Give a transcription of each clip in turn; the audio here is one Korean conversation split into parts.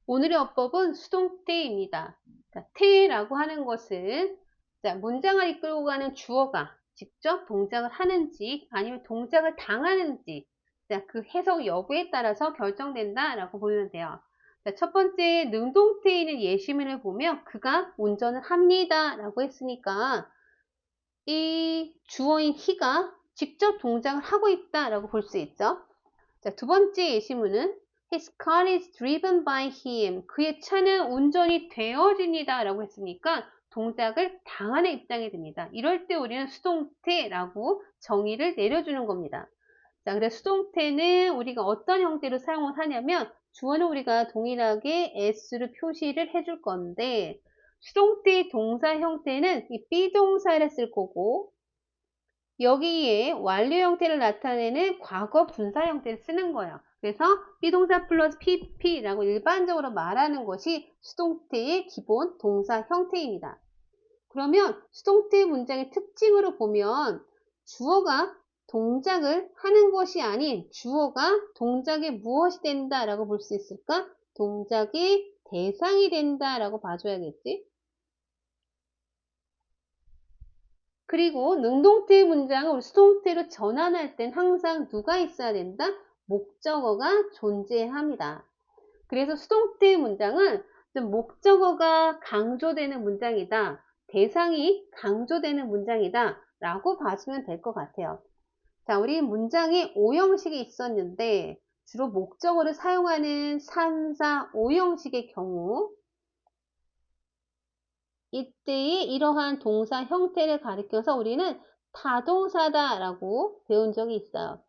오늘의 어법은 수동태입니다. 태라고 하는 것은 문장을 이끌고 가는 주어가 직접 동작을 하는지 아니면 동작을 당하는지 그 해석 여부에 따라서 결정된다라고 보면 돼요. 첫 번째 능동태에 있는 예시문을 보면 그가 운전을 합니다 라고 했으니까 이 주어인 he가 직접 동작을 하고 있다라고 볼 수 있죠. 두 번째 예시문은 His car is driven by him. 그의 차는 운전이 되어집니다 라고 했으니까 동작을 당하는 입장이 됩니다. 이럴 때 우리는 수동태라고 정의를 내려주는 겁니다. 그래서 수동태는 우리가 어떤 형태로 사용을 하냐면 주어는 우리가 동일하게 s로 표시를 해줄 건데 수동태의 동사 형태는 이 비동사를 쓸 거고 여기에 완료 형태를 나타내는 과거 분사 형태를 쓰는 거예요. 그래서 비동사 플러스 pp라고 일반적으로 말하는 것이 수동태의 기본 동사 형태입니다. 그러면 수동태 문장의 특징으로 보면 주어가 동작을 하는 것이 아닌 주어가 동작에 무엇이 된다라고 볼 수 있을까? 동작의 대상이 된다라고 봐줘야겠지? 그리고 능동태 문장을 수동태로 전환할 땐 항상 누가 있어야 된다? 목적어가 존재합니다. 그래서 수동태 문장은 좀 목적어가 강조되는 문장이다. 대상이 강조되는 문장이다. 라고 봐주면 될 것 같아요. 자, 우리 문장에 5형식이 있었는데 주로 목적어를 사용하는 3, 4, 5형식의 경우 이때의 이러한 동사 형태를 가리켜서 우리는 타동사다라고 배운 적이 있어요.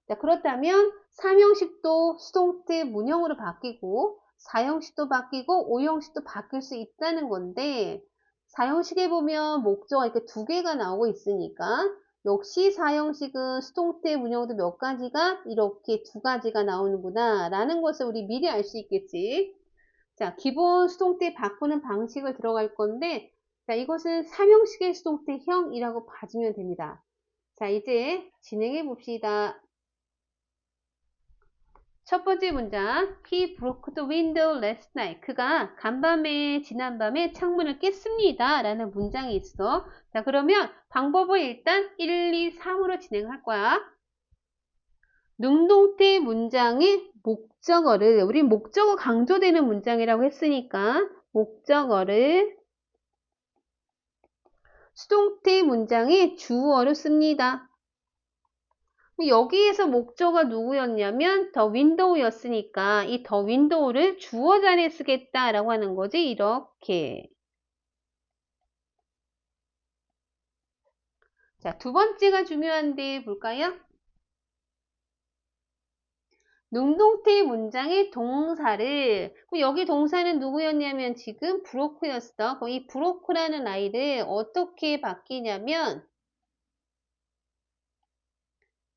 자, 그렇다면 3형식도 수동태 문형으로 바뀌고 4형식도 바뀌고 5형식도 바뀔 수 있다는 건데 4형식에 보면 목적어가 이렇게 두 개가 나오고 있으니까 역시 4형식은 수동태 문형도 몇 가지가 이렇게 두 가지가 나오는구나 라는 것을 우리 미리 알 수 있겠지. 자, 기본 수동태 바꾸는 방식을 들어갈 건데, 자, 이것은 3형식의 수동태형이라고 봐주면 됩니다. 자, 이제 진행해 봅시다. 첫 번째 문장, He broke the window last night. 그가 간밤에, 지난밤에 창문을 깼습니다. 라는 문장이 있어. 자, 그러면 방법은 일단 1, 2, 3으로 진행할 거야. 능동태 문장의 목적어를, 우리 목적어 강조되는 문장이라고 했으니까, 목적어를 수동태 문장의 주어로 씁니다. 여기에서 목적어가 누구였냐면 더 윈도우였으니까 이 더 윈도우를 주어 자리에 쓰겠다라고 하는 거지. 이렇게. 자, 두 번째가 중요한데 볼까요? 능동태 문장의 동사를 여기 동사는 누구였냐면 지금 브로크였어. 그럼 이 브로크라는 아이를 어떻게 바뀌냐면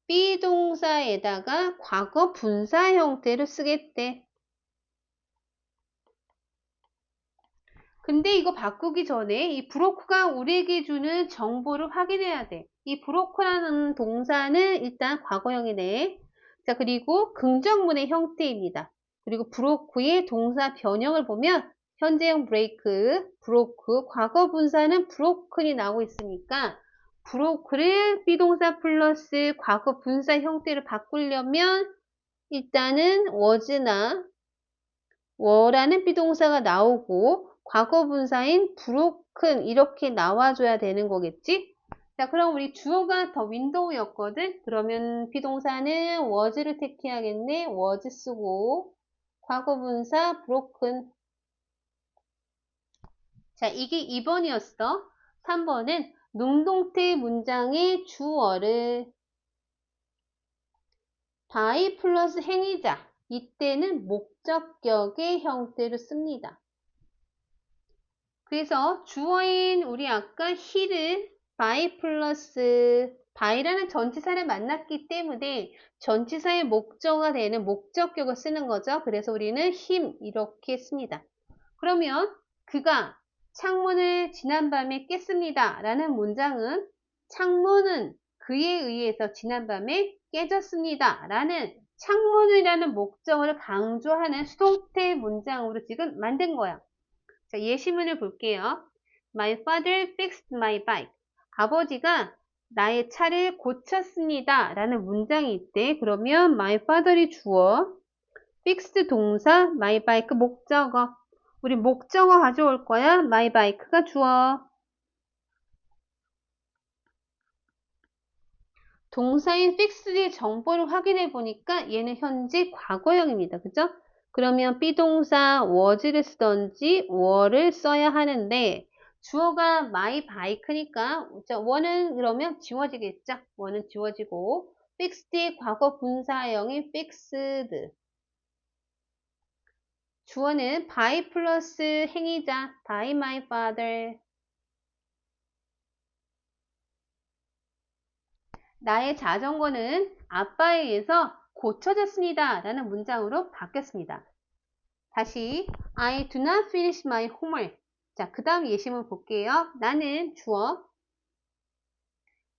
비동사에다가 과거 분사 형태로 쓰겠대. 근데 이거 바꾸기 전에 이 브로크가 우리에게 주는 정보를 확인해야 돼. 이 브로크라는 동사는 일단 과거형이네. 자, 그리고 긍정문의 형태입니다. 그리고 브로크의 동사 변형을 보면 현재형 브레이크, 브로크, 과거 분사는 브로큰이 나오고 있으니까 브로크를 비동사 플러스 과거 분사 형태로 바꾸려면 일단은 was나 were라는 비동사가 나오고 과거 분사인 broken 이렇게 나와줘야 되는 거겠지? 자, 그럼 우리 주어가 더 윈도우였거든? 그러면 비동사는 was를 택해야겠네. was 쓰고 과거 분사 broken. 자, 이게 2번이었어. 3번은 능동태 문장의 주어를 by 플러스 행위자. 이때는 목적격의 형태로 씁니다. 그래서 주어인 우리 아까 he를 by 플러스 by라는 전치사를 만났기 때문에 전치사의 목적어가 되는 목적격을 쓰는 거죠. 그래서 우리는 him 이렇게 씁니다. 그러면 그가 창문을 지난밤에 깼습니다. 라는 문장은 창문은 그에 의해서 지난밤에 깨졌습니다. 라는 창문이라는 목적어를 강조하는 수동태 문장으로 지금 만든 거야. 자, 예시문을 볼게요. My father fixed my bike. 아버지가 나의 차를 고쳤습니다. 라는 문장이 있대. 그러면 my father이 주어, fixed 동사, my bike 목적어. 우리 목적어 가져올 거야. my bike가 주어. 동사인 fixed의 정보를 확인해 보니까 얘는 현재 과거형입니다. 그죠? 그러면 비동사 was를 쓰던지 were를 써야 하는데 주어가 my bike니까 were는 그러면 지워지겠죠? were는 지워지고 fixed의 과거 분사형인 fixed 주어는 by 플러스 행위자 by my father 나의 자전거는 아빠에 의해서 고쳐졌습니다. 라는 문장으로 바뀌었습니다. 다시 I do not finish my homework. 자, 그 다음 예시문 볼게요. 나는 주어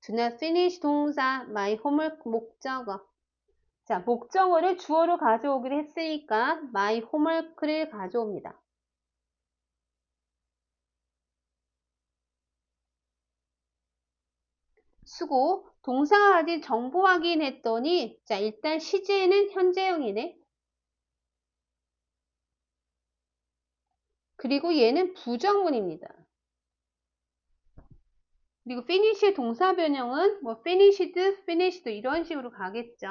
do not finish 동사 my homework 목적어. 자, 목적어를 주어로 가져오기로 했으니까 my homework를 가져옵니다. 수고. 동사가 가진 정보 확인했더니 자, 일단 시제는 현재형이네. 그리고 얘는 부정문입니다. 그리고 finish의 동사 변형은 뭐 finished, finished 이런 식으로 가겠죠.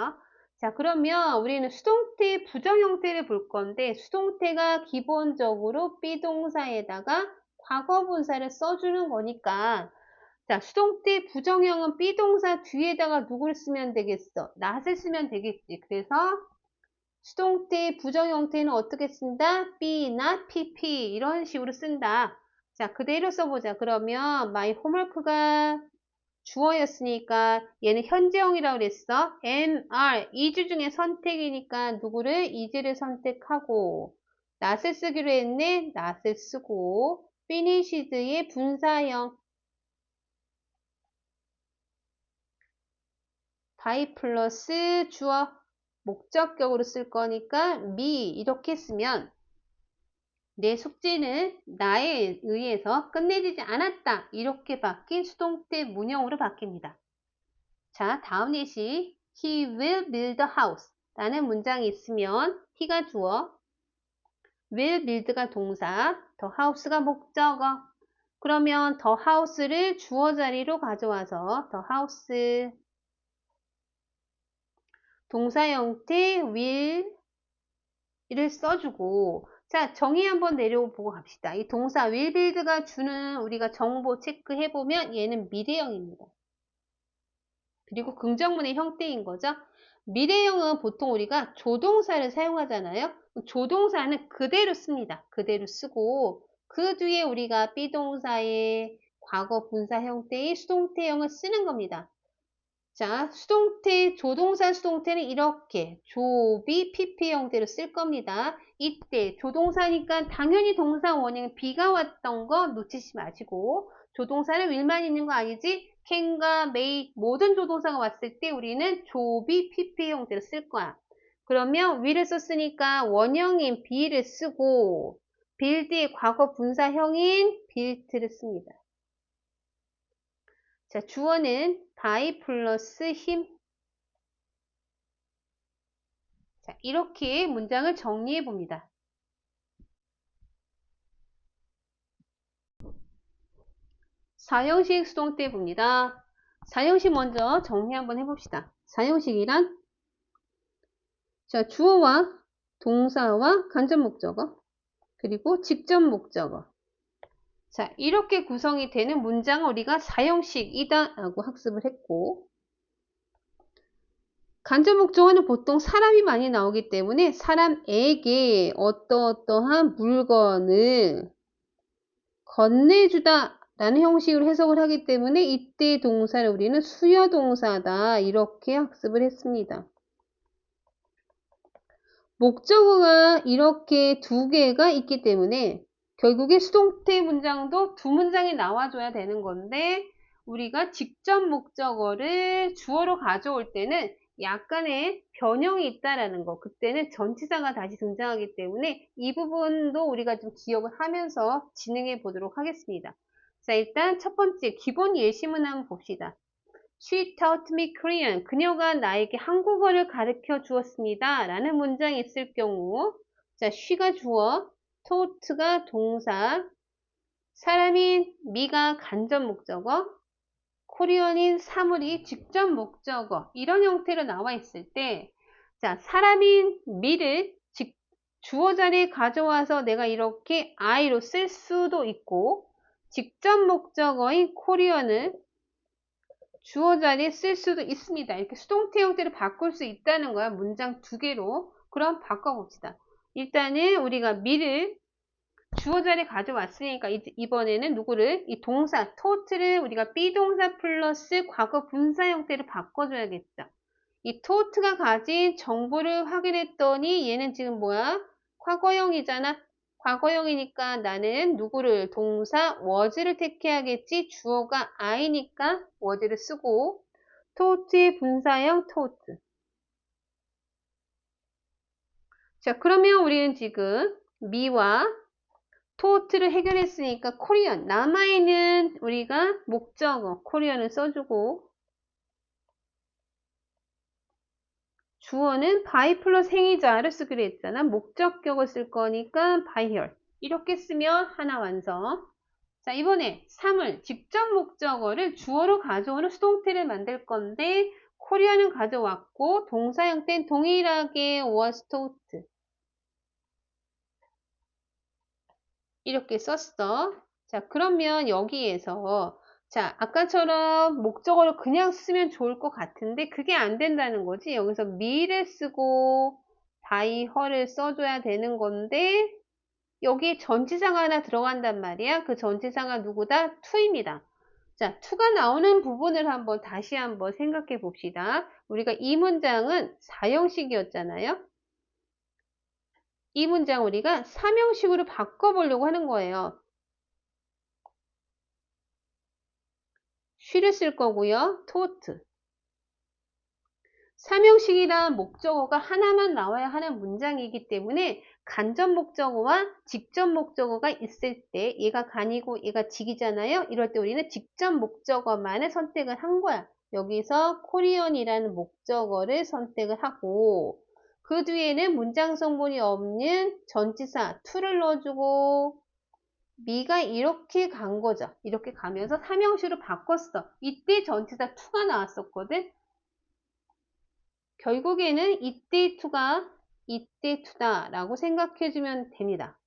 자, 그러면 우리는 수동태 부정 형태를 볼 건데 수동태가 기본적으로 비동사에다가 과거 분사를 써주는 거니까 자, 수동태 부정형은 비동사 뒤에다가 누구를 쓰면 되겠어? not을 쓰면 되겠지. 그래서 수동태 부정 형태는 어떻게 쓴다? be, not, pp 이런 식으로 쓴다. 자, 그대로 써보자. 그러면 my homework가 주어였으니까 얘는 현재형이라고 그랬어. am, are 이 주 중에 선택이니까 누구를? is를 선택하고 not을 쓰기로 했네. not을 쓰고 finished의 분사형 by 플러스 주어 목적격으로 쓸 거니까 me 이렇게 쓰면 내 숙제는 나에 의해서 끝내지지 않았다. 이렇게 바뀐 수동태 문형으로 바뀝니다. 자, 다음 예시. He will build a house 라는 문장이 있으면 he가 주어, will build가 동사, the house가 목적어. 그러면 the house를 주어 자리로 가져와서 the house 동사 형태 will을 써주고 자, 정의 한번 내려보고 갑시다. 이 동사 will build가 주는 우리가 정보 체크해보면 얘는 미래형입니다. 그리고 긍정문의 형태인 거죠. 미래형은 보통 우리가 조동사를 사용하잖아요. 조동사는 그대로 씁니다. 그대로 쓰고 그 뒤에 우리가 비동사의 과거 분사 형태의 수동태형을 쓰는 겁니다. 자, 수동태, 조동사 수동태는 이렇게 조비, pp 형태로 쓸 겁니다. 이때 조동사니까 당연히 동사 원형은 be가 왔던 거 놓치지 마시고 조동사는 will만 있는 거 아니지? can과 may 모든 조동사가 왔을 때 우리는 조비, pp 형태로 쓸 거야. 그러면 will을 썼으니까 원형인 be를 쓰고 build의 과거 분사형인 built를 씁니다. 자, 주어는 by 플러스 힘. 자, 이렇게 문장을 정리해 봅니다. 사형식 수동태 봅니다. 사형식 먼저 정리 한번 해봅시다. 사형식이란 자, 주어와 동사와 간접 목적어 그리고 직접 목적어 자, 이렇게 구성이 되는 문장을 우리가 사형식이다 라고 학습을 했고 간접 목적어는 보통 사람이 많이 나오기 때문에 사람에게 어떠한 물건을 건네주다 라는 형식으로 해석을 하기 때문에 이때 동사를 우리는 수여동사다 이렇게 학습을 했습니다. 목적어가 이렇게 두 개가 있기 때문에 결국에 수동태 문장도 두 문장이 나와줘야 되는 건데 우리가 직접 목적어를 주어로 가져올 때는 약간의 변형이 있다라는 거. 그때는 전치사가 다시 등장하기 때문에 이 부분도 우리가 좀 기억을 하면서 진행해 보도록 하겠습니다. 자, 일단 첫 번째 기본 예시문 한번 봅시다. She taught me Korean. 그녀가 나에게 한국어를 가르쳐 주었습니다. 라는 문장이 있을 경우, 자, she가 주어, taught가 동사, 사람인 me가 간접 목적어, 코리안인 사물이 직접 목적어, 이런 형태로 나와 있을 때, 자, 사람인 me를 주어 자리에 가져와서 내가 이렇게 I로 쓸 수도 있고, 직접 목적어인 코리안을 주어 자리에 쓸 수도 있습니다. 이렇게 수동태 형태를 바꿀 수 있다는 거야. 문장 두 개로. 그럼 바꿔봅시다. 일단은 우리가 me를 주어 자리에 가져왔으니까 이번에는 누구를? 이 동사, taught를 우리가 비동사 플러스 과거 분사 형태로 바꿔줘야겠죠. 이 taught가 가진 정보를 확인했더니 얘는 지금 뭐야? 과거형이잖아. 과거형이니까 나는 누구를? 동사 was를 택해야겠지. 주어가 I니까 was를 쓰고 taught의 분사형 taught. 자, 그러면 우리는 지금 me와 taught를 해결했으니까 코리안 남아있는 우리가 목적어 코리안을 써주고 주어는 by 플러스 행위자를 쓰기로 했잖아. 목적격을 쓸 거니까 by here. 이렇게 쓰면 하나 완성. 자, 이번에 사물, 직접 목적어를 주어로 가져오는 수동태를 만들 건데 코리안은 가져왔고 동사 형태는 동일하게 was taught. 이렇게 썼어. 자, 그러면 여기에서 자, 아까처럼 목적어를 그냥 쓰면 좋을 것 같은데 그게 안 된다는 거지. 여기서 me를 쓰고 by her를 써줘야 되는 건데 여기 전치사가 하나 들어간단 말이야. 그 전치사가 누구다? to입니다. 자, to가 나오는 부분을 다시 한번 생각해 봅시다. 우리가 이 문장은 4형식이었잖아요. 이 문장 우리가 3형식으로 바꿔보려고 하는 거예요. she를 쓸 거고요. taught. 3형식이란 목적어가 하나만 나와야 하는 문장이기 때문에 간접 목적어와 직접 목적어가 있을 때 얘가 간이고 얘가 직이잖아요. 이럴 때 우리는 직접 목적어만을 선택을 한 거야. 여기서 코리안이라는 목적어를 선택을 하고 그 뒤에는 문장 성분이 없는 전치사 to를 넣어주고 me가 이렇게 간 거죠. 이렇게 가면서 3형식으로 바꿨어. 이때 전치사 to가 나왔었거든. 결국에는 이때 to가 이때 to다 라고 생각해주면 됩니다.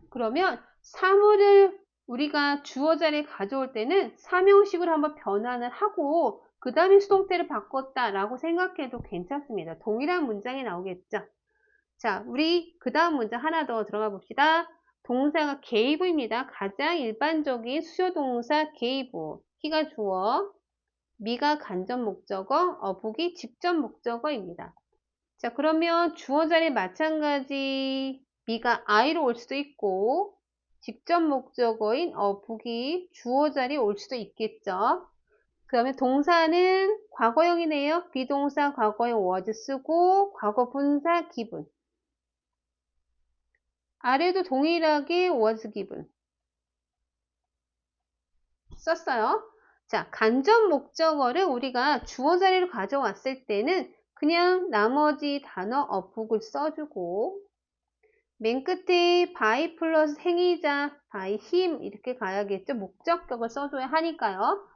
그러면 사물을 우리가 주어 자리에 가져올 때는 3형식으로 한번 변환을 하고 그 다음에 수동태를 바꿨다 라고 생각해도 괜찮습니다. 동일한 문장이 나오겠죠. 자, 우리 그 다음 문장 하나 더 들어가 봅시다. 동사가 gave입니다. 가장 일반적인 수요동사 gave. he가 주어, me가 간접 목적어, book이 직접 목적어입니다. 자, 그러면 주어 자리 마찬가지 me가 I로 올 수도 있고 직접 목적어인 book이 주어 자리에 올 수도 있겠죠. 그 다음에 동사는 과거형이네요. 비동사 과거형 was 쓰고 과거 분사 given. 아래도 동일하게 was given 썼어요. 자, 간접 목적어를 우리가 주어 자리로 가져왔을 때는 그냥 나머지 단어 book을 써주고 맨 끝에 by 플러스 행위자 by him 이렇게 가야겠죠. 목적격을 써줘야 하니까요.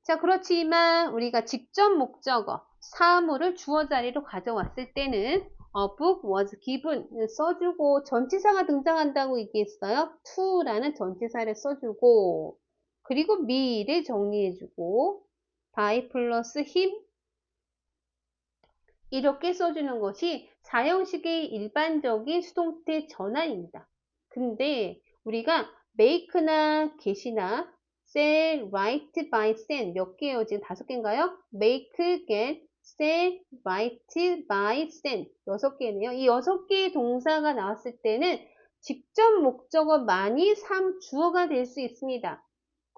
자, 그렇지만 우리가 직접 목적어 사물을 주어 자리로 가져왔을 때는 a book was given 써주고 전치사가 등장한다고 얘기했어요. to라는 전치사를 써주고 그리고 me를 정리해주고 by 플러스 him 이렇게 써주는 것이 4형식의 일반적인 수동태 전환입니다. 근데 우리가 make나 get이나 sell, write, buy, send 몇 개예요? 지금 5개인가요? make, get, sell, write, buy, send 6개네요. 이 6개의 동사가 나왔을 때는 직접 목적어 많이 주어가 될 수 있습니다.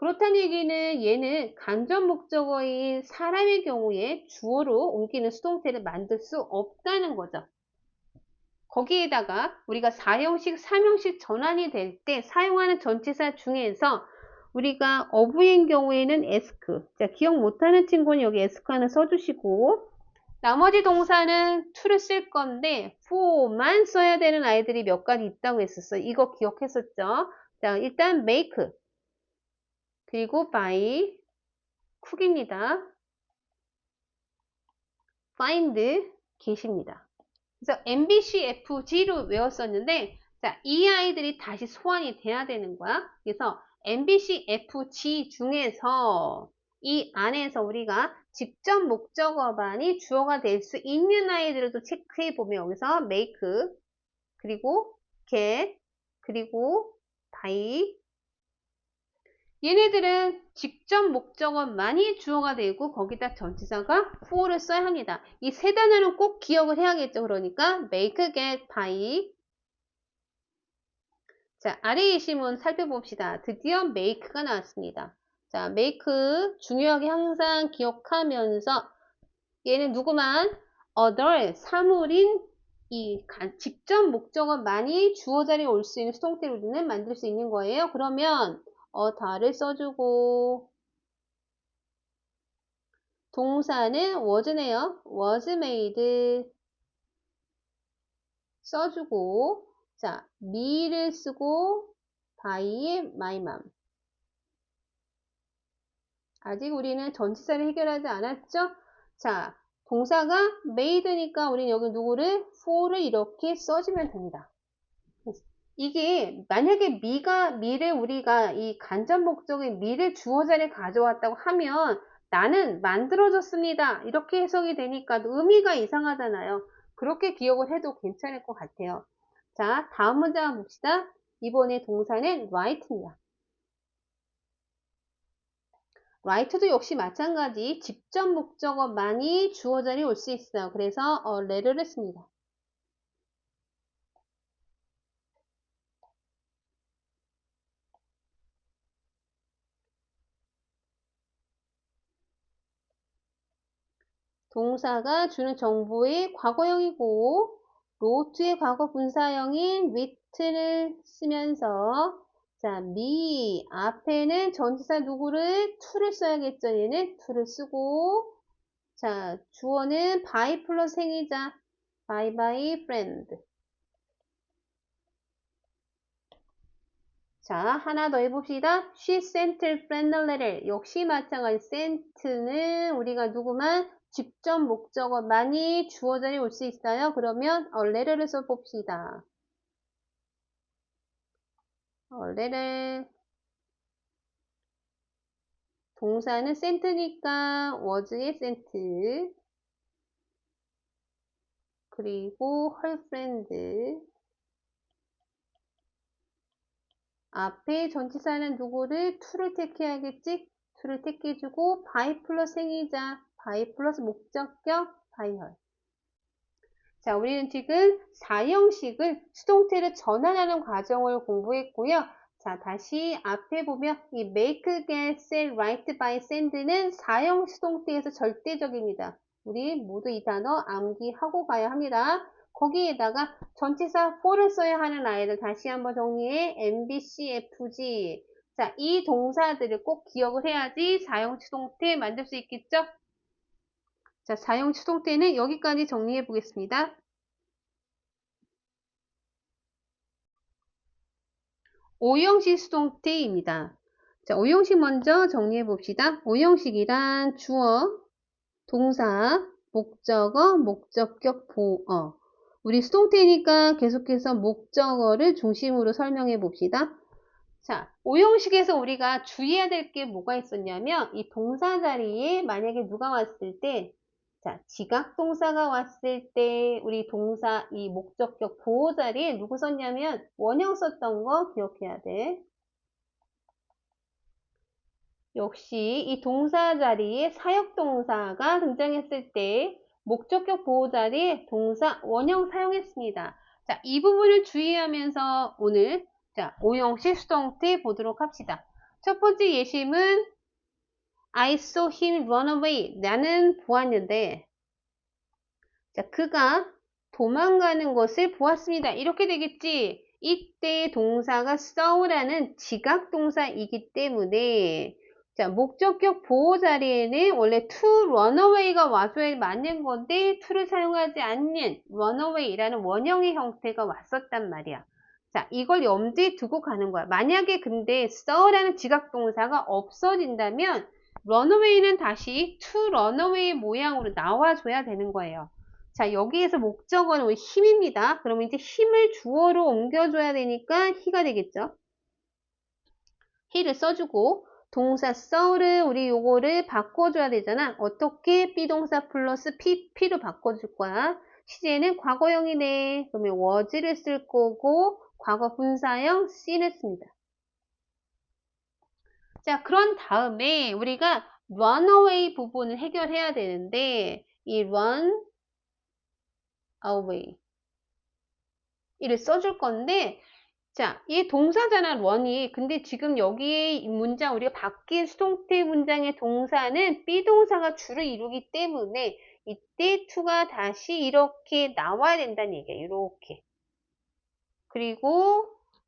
그렇다는 얘기는 얘는 간접 목적어인 사람의 경우에 주어로 옮기는 수동태를 만들 수 없다는 거죠. 거기에다가 우리가 4형식, 3형식 전환이 될 때 사용하는 전치사 중에서 우리가 어부인 경우에는 ask. 자, 기억 못하는 친구는 여기 ask 하나 써주시고, 나머지 동사는 to를 쓸 건데 for만 써야 되는 아이들이 몇 가지 있다고 했었어요. 이거 기억했었죠? 자, 일단 make, 그리고 buy, cook입니다. find, get입니다. 그래서 MBC, FG로 외웠었는데, 자, 이 아이들이 다시 소환이 돼야 되는 거야. 그래서 MBC, FG 중에서 이 안에서 우리가 직접 목적어반이 주어가 될 수 있는 아이들을 또 체크해 보면 여기서 make, 그리고 get, 그리고 buy. 얘네들은 직접 목적어만이 주어가 되고 거기다 전치사가 for를 써야 합니다. 이 세 단어는 꼭 기억을 해야겠죠. 그러니까 make, get, buy. 자, 아래의 시문 살펴봅시다. 드디어 make가 나왔습니다. 자, make 중요하게 항상 기억하면서 얘는 누구만 other 사물인 이 직접 목적어만이 주어 자리에 올 수 있는 수동태로 우리는 만들 수 있는 거예요. 그러면 other를 써주고 동사는 was네요. was made 써주고, 자, me를 쓰고 by의 my mom. 아직 우리는 전치사를 해결하지 않았죠? 자, 동사가 made니까 우리는 여기 누구를 for를 이렇게 써주면 됩니다. 이게 만약에 미를 우리가 이 간접 목적인 미를 주어 자리에 가져왔다고 하면 나는 만들어졌습니다. 이렇게 해석이 되니까 의미가 이상하잖아요. 그렇게 기억을 해도 괜찮을 것 같아요. 자, 다음 문장 한번 봅시다. 이번에 동사는 write입니다. write도 역시 마찬가지 직접 목적어만이 주어 자리에 올 수 있어요. 그래서 letter를 씁니다. 동사가 주는 정보의 과거형이고 wrote의 과거 분사형인 writ를 쓰면서 자, me 앞에는 전치사 누구를 to를 써야겠죠. 얘는 to를 쓰고 자, 주어는 by 플러스 행위자 by friend. 자, 하나 더 해봅시다. She sent her friend a letter. 역시 마찬가지 sent는 우리가 누구만 직접 목적어만이 주어 자리에 올 수 있어요. 그러면 a letter를 써봅시다. a letter. 동사는 sent니까 was의 sent. 그리고 her friend. 앞에 전치사는 누구를 to를 택해야겠지? to를 택해주고 by 플러스 행위자, by 플러스 목적격, by her. 자, 우리는 지금 4형식을 수동태로 전환하는 과정을 공부했고요. 자, 다시 앞에 보면 이 make, get, sell, write, buy, send는 4형 수동태에서 절대적입니다. 우리 모두 이 단어 암기하고 가야 합니다. 거기에다가 전치사 for를 써야 하는 아이들 다시 한번 정리해. MBC, FG. 자, 이 동사들을 꼭 기억을 해야지 4형 수동태 만들 수 있겠죠? 자, 4형 수동태는 여기까지 정리해 보겠습니다. 5형식 수동태입니다. 자, 5형식 먼저 정리해 봅시다. 5형식이란 주어, 동사, 목적어, 목적격, 보어. 우리 수동태니까 계속해서 목적어를 중심으로 설명해 봅시다. 자, 5형식에서 우리가 주의해야 될 게 뭐가 있었냐면 이 동사 자리에 만약에 누가 왔을 때 자, 지각동사가 왔을 때 우리 동사 이 목적격 보호 자리에 누구 썼냐면 원형 썼던 거 기억해야 돼. 역시 이 동사 자리에 사역동사가 등장했을 때 목적격 보호 자리에 동사 원형 사용했습니다. 자, 이 부분을 주의하면서 오늘 자, 5형식 수동태 보도록 합시다. 첫 번째 예심은 I saw him run away. 나는 보았는데, 자, 그가 도망가는 것을 보았습니다. 이렇게 되겠지. 이때 동사가 saw라는 지각 동사이기 때문에, 자, 목적격 보호 자리에는 원래 to run away가 와줘야 맞는 건데 to를 사용하지 않는 run away라는 원형의 형태가 왔었단 말이야. 자, 이걸 염두에 두고 가는 거야. 만약에 근데 saw라는 지각 동사가 없어진다면 run away는 다시 to run away 모양으로 나와줘야 되는 거예요. 자, 여기에서 목적어는 우리 힘입니다. 그러면 이제 힘을 주어로 옮겨줘야 되니까 he가 되겠죠. he를 써주고 동사 saw를 우리 요거를 바꿔줘야 되잖아. 어떻게? 비동사 플러스 pp로 바꿔줄 거야. 시제는 과거형이네. 그러면 was를 쓸 거고 과거 분사형 C를 씁니다. 자, 그런 다음에 우리가 run away 부분을 해결해야 되는데 이 run away 이를 써줄 건데 자, 이 동사잖아, run이. 근데 지금 여기 이 문장, 우리가 바뀐 수동태 문장의 동사는 비동사가 주를 이루기 때문에 이때 to가 다시 이렇게 나와야 된다는 얘기야, 이렇게. 그리고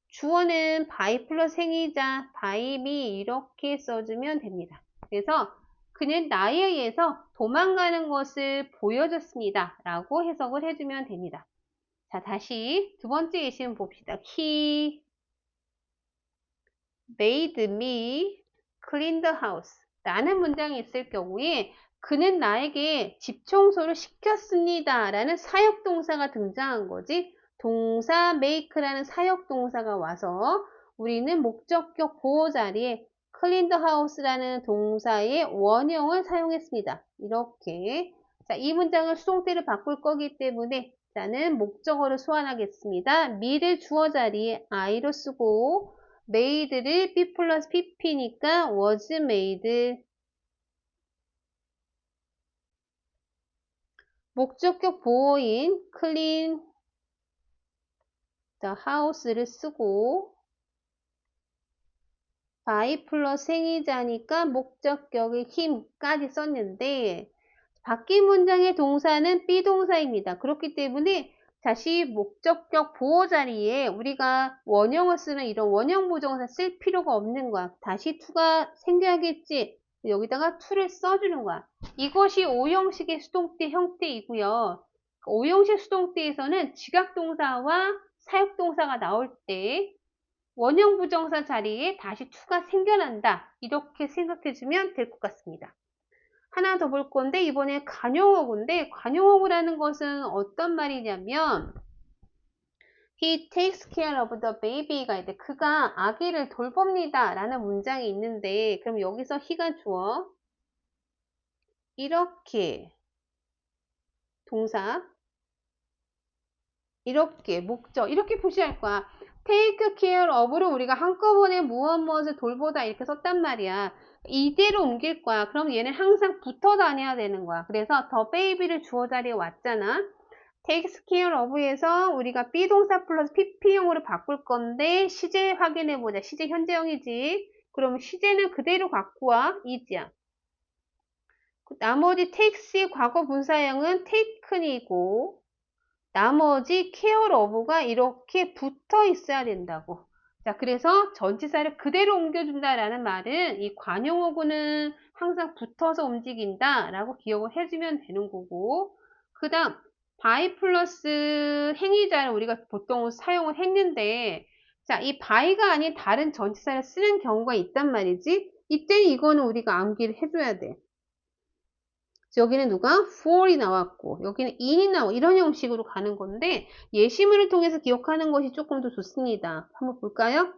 주어는 by 플러스 행위자, by me 이렇게 써주면 됩니다. 그래서 그는 나에 의해서 도망가는 것을 보여줬습니다. 라고 해석을 해주면 됩니다. 자, 다시 두 번째 예시를 봅시다. He made me clean the house. 라는 문장이 있을 경우에 그는 나에게 집 청소를 시켰습니다. 라는 사역동사가 등장한 거지. 동사 make라는 사역동사가 와서 우리는 목적격 보호 자리에 clean the house라는 동사의 원형을 사용했습니다. 이렇게. 자, 이 문장을 수동태를 바꿀 거기 때문에 자는 목적어를 소환하겠습니다. me를 주어 자리에 I로 쓰고 made를 B 플러스 pp니까 was made. 목적격 보호인 clean the house를 쓰고 by 플러스 행위자니까 목적격의 힘까지 썼는데 바뀐 문장의 동사는 비동사입니다. 그렇기 때문에 다시 목적격 보호 자리에 우리가 원형을 쓰는 이런 원형 부정사 쓸 필요가 없는 거야. 다시 to가 생겨야겠지. 여기다가 to를 써주는 거야. 이것이 5형식의 수동태 형태이고요. 5형식 수동태에서는 지각동사와 사역동사가 나올 때 원형 부정사 자리에 다시 to가 생겨난다. 이렇게 생각해주면 될 것 같습니다. 하나 더 볼 건데 이번에 관용어구인데 관용어구라는 것은 어떤 말이냐면 He takes care of the baby가 있는데 그가 아기를 돌봅니다 라는 문장이 있는데 그럼 여기서 he가 주어 이렇게 동사 이렇게 목적 이렇게 표시할 거야. take care of를 우리가 한꺼번에 무엇을 돌보다 이렇게 썼단 말이야. 이대로 옮길 거야. 그럼 얘는 항상 붙어 다녀야 되는 거야. 그래서 the baby를 주어 자리에 왔잖아. takes care of에서 우리가 비동사 플러스 pp형으로 바꿀 건데 시제 확인해 보자. 시제 현재형이지. 그럼 시제는 그대로 갖고 와. is야. 나머지 takes의 과거 분사형은 taken이고 나머지 care of가 이렇게 붙어 있어야 된다고. 자, 그래서 전치사를 그대로 옮겨준다라는 말은 이 관용어구는 항상 붙어서 움직인다 라고 기억을 해주면 되는 거고 그 다음 by 플러스 행위자를 우리가 보통 사용을 했는데 자, 이 by가 아닌 다른 전치사를 쓰는 경우가 있단 말이지. 이때 이거는 우리가 암기를 해줘야 돼. 여기는 누가? for이 나왔고 여기는 in이 나오고 이런 형식으로 가는 건데 예시문을 통해서 기억하는 것이 조금 더 좋습니다. 한번 볼까요?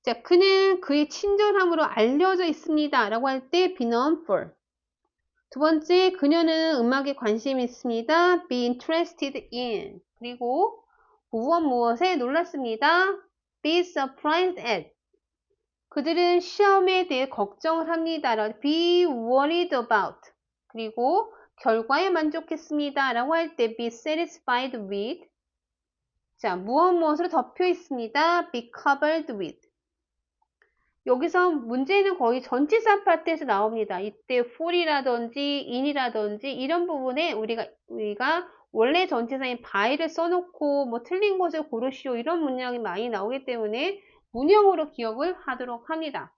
자, 그는 그의 친절함으로 알려져 있습니다. 라고 할 때 be known for. 두 번째, 그녀는 음악에 관심이 있습니다. be interested in. 그리고 무엇에 놀랐습니다. be surprised at. 그들은 시험에 대해 걱정을 합니다. be worried about. 그리고 결과에 만족했습니다. 라고 할 때 be satisfied with. 자, 무엇으로 덮여 있습니다. be covered with. 여기서 문제는 거의 전치사 파트에서 나옵니다. 이때 for이라든지 in이라든지 이런 부분에 우리가 원래 전치사인 by를 써놓고 뭐 틀린 것을 고르시오 이런 문장이 많이 나오기 때문에 문형으로 기억을 하도록 합니다.